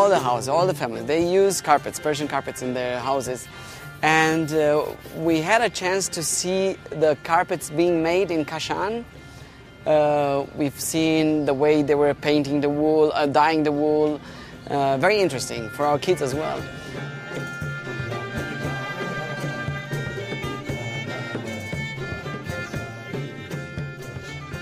all the houses, all the families, they use carpets, Persian carpets in their houses. And we had a chance to see the carpets being made in Kashan. We've seen the way they were painting the wool, dyeing the wool. Very interesting for our kids as well.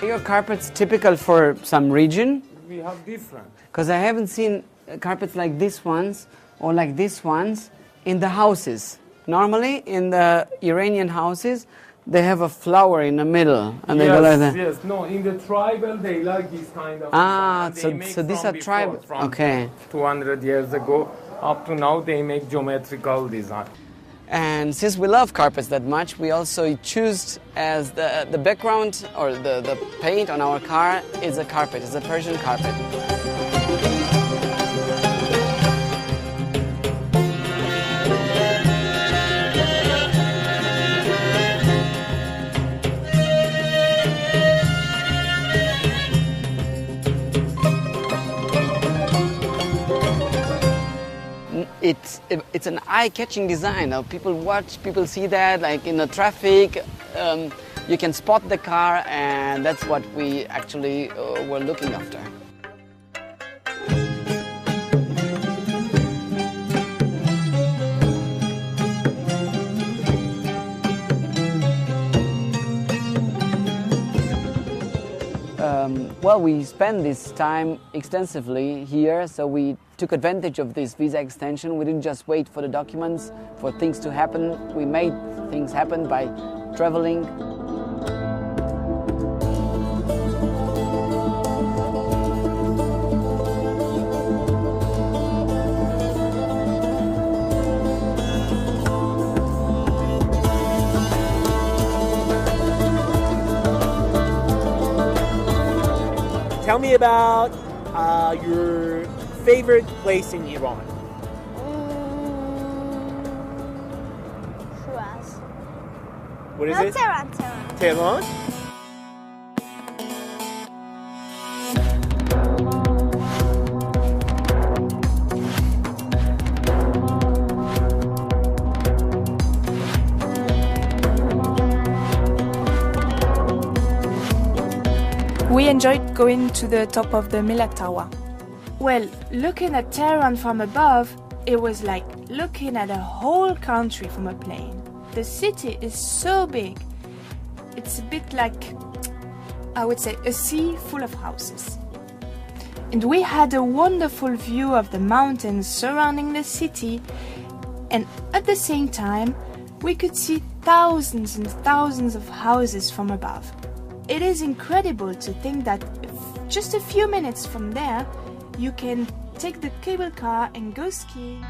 Are your carpets typical for some region? We have different. Because I haven't seen carpets like these ones or like these ones in the houses. Normally, in the Iranian houses, they have a flower in the middle, and they go like that. Yes, no, in the tribal, they like this kind of. So these are tribal. Okay. 200 years ago, up to now, they make geometrical design. And since we love carpets that much, we also choose as the background or the paint on our car is a carpet, it's a Persian carpet. It's an eye-catching design. People watch, people see that, like in the traffic, you can spot the car, and that's what we actually were looking after. Well, we spent this time extensively here, so we took advantage of this visa extension. We didn't just wait for the documents, for things to happen. We made things happen by traveling. Tell me about your favorite place in Iran. Shiraz. What is No, it? Tehran. Tehran? We enjoyed going to the top of the Millat Tower. Well, looking at Tehran from above, it was like looking at a whole country from a plane. The city is so big. It's a bit like, I would say, a sea full of houses. And we had a wonderful view of the mountains surrounding the city, and at the same time, we could see thousands and thousands of houses from above. It is incredible to think that just a few minutes from there, you can take the cable car and go skiing.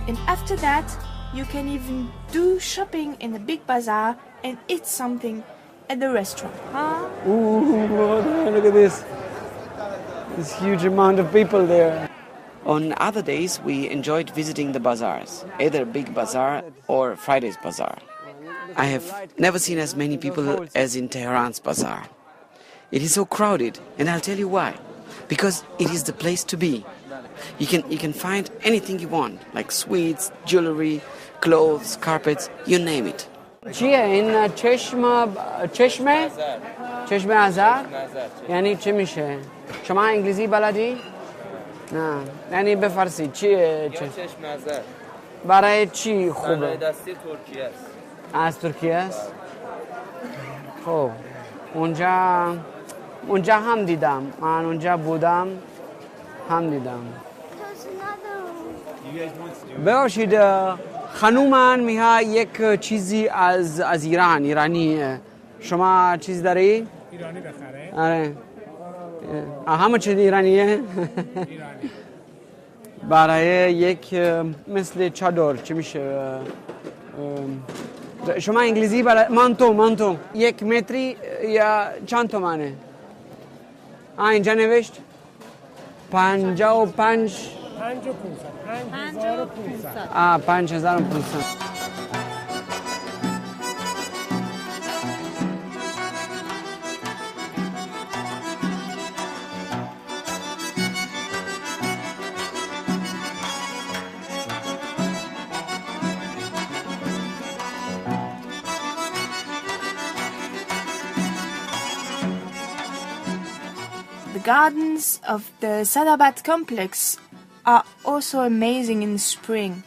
And after that, you can even do shopping in the big bazaar and eat something at the restaurant. Ooh, look at this. This huge amount of people there. On other days, we enjoyed visiting the bazaars, either Big Bazaar or Friday's Bazaar. I have never seen as many people as in Tehran's bazaar. It is so crowded, and I'll tell you why. Because it is the place to be. You can find anything you want, like sweets, jewelry, clothes, carpets, you name it. چیه این چشم ازر یعنی چی میشه؟ شما انگلیسی بلدی؟ نه یعنی به فارسی چیه؟ چشم ازر برای چی خوبه؟ برای دستی ترکیه است. از ترکیه است؟ خب اونجا هم دیدم، من اونجا بودم هم دیدم. ببخشید خانومن میها یک چیزی از ایرانیه. شما چیز داری؟ ایرانی بخره؟ آره. همه چیز ایرانیه؟ ایرانی. برای یک مثل چادر چی میشه؟ شما انگلیسی بلد مانتو یک متری یا چند تومنه اینجا نوشت 55 5500 The gardens of the Sadabat complex are also amazing in spring.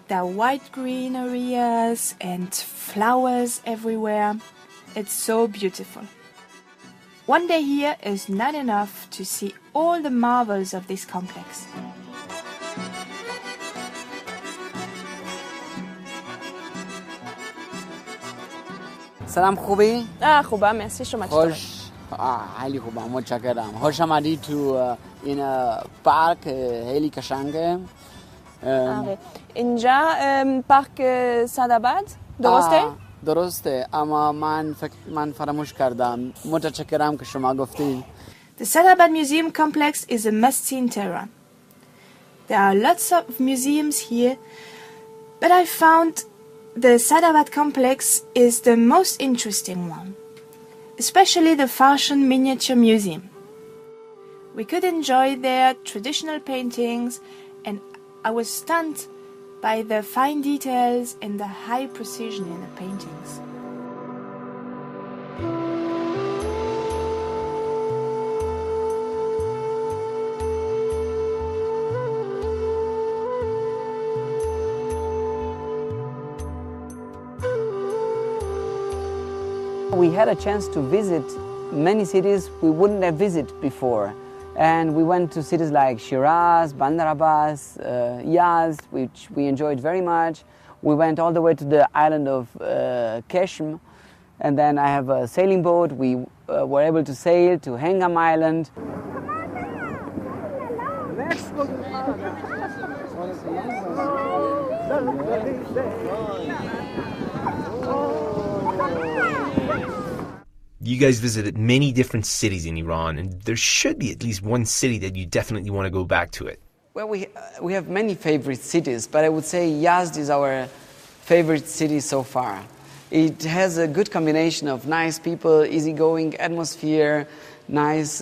There are white green areas and flowers everywhere. It's so beautiful. One day here is not enough to see all the marvels of this complex. سلام خوبی؟ خوبه مرسی شما خوش خیلی خوبم متشکرم خوش آمدی تو این پارک خیلی قشنگه اینجا پارک ساداباد درسته؟ درسته اما من فراموش کردم متشکرم که شما گفتی The Sadabad Museum complex is a must-see in Tehran. There are lots of museums here, but I found the Sadabad complex is the most interesting one. Especially the Fashion Miniature Museum. We could enjoy their traditional paintings, and I was stunned by the fine details and the high precision in the paintings. We had a chance to visit many cities we wouldn't have visited before. And we went to cities like Shiraz, Bandar Abbas, Yazd, which we enjoyed very much. We went all the way to the island of Keshm. And then I have a sailing boat. We were able to sail to Hengam Island. You guys visited many different cities in Iran, and there should be at least one city that you definitely want to go back to it. Well, we have many favorite cities, but I would say Yazd is our favorite city so far. It has a good combination of nice people, easygoing atmosphere, nice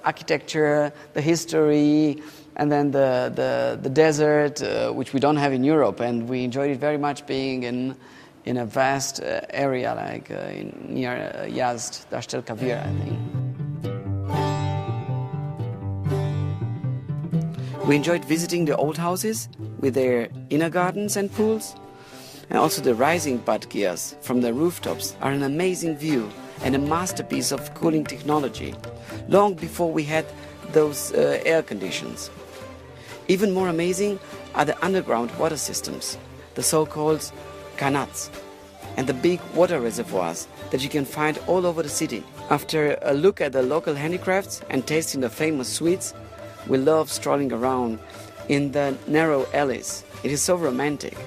architecture, the history, and then the desert, which we don't have in Europe, and we enjoyed it very much being in a vast area like near Yazd, Dasht el-Kavir, I think. We enjoyed visiting the old houses with their inner gardens and pools. And also the rising badgias from the rooftops are an amazing view and a masterpiece of cooling technology, long before we had those air conditions. Even more amazing are the underground water systems, the so-called kanats, and the big water reservoirs that you can find all over the city. After a look at the local handicrafts and tasting the famous sweets, we love strolling around in the narrow alleys. It is so romantic.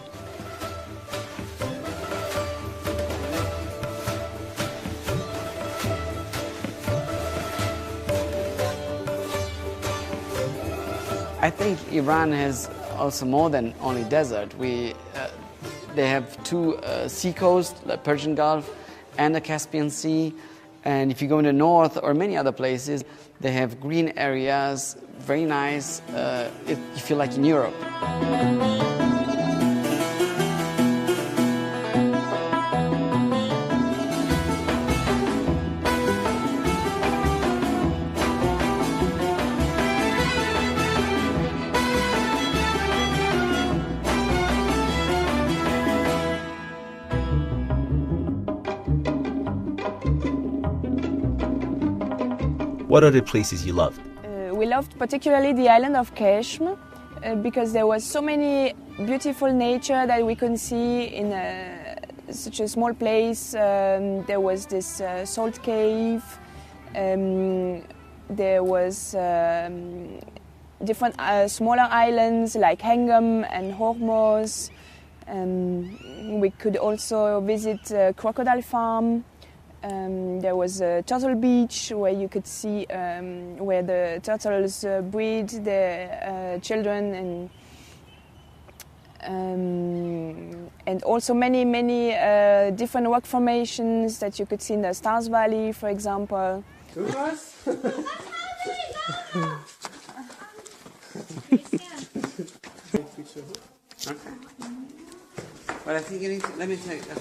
I think Iran has also more than only desert. They have two sea coasts, the Persian Gulf and the Caspian Sea. And if you go in the north or many other places, they have green areas, very nice. You feel like in Europe. What other places you loved? We loved particularly the island of Keshm because there was so many beautiful nature that we could see in such a small place. There was this salt cave. There was different smaller islands like Hengam and Hormuz. We could also visit a crocodile farm. There was a turtle beach where you could see where the turtles breed their children, and also many different rock formations that you could see in the Stars Valley, for example. But I think you need to, let me take that.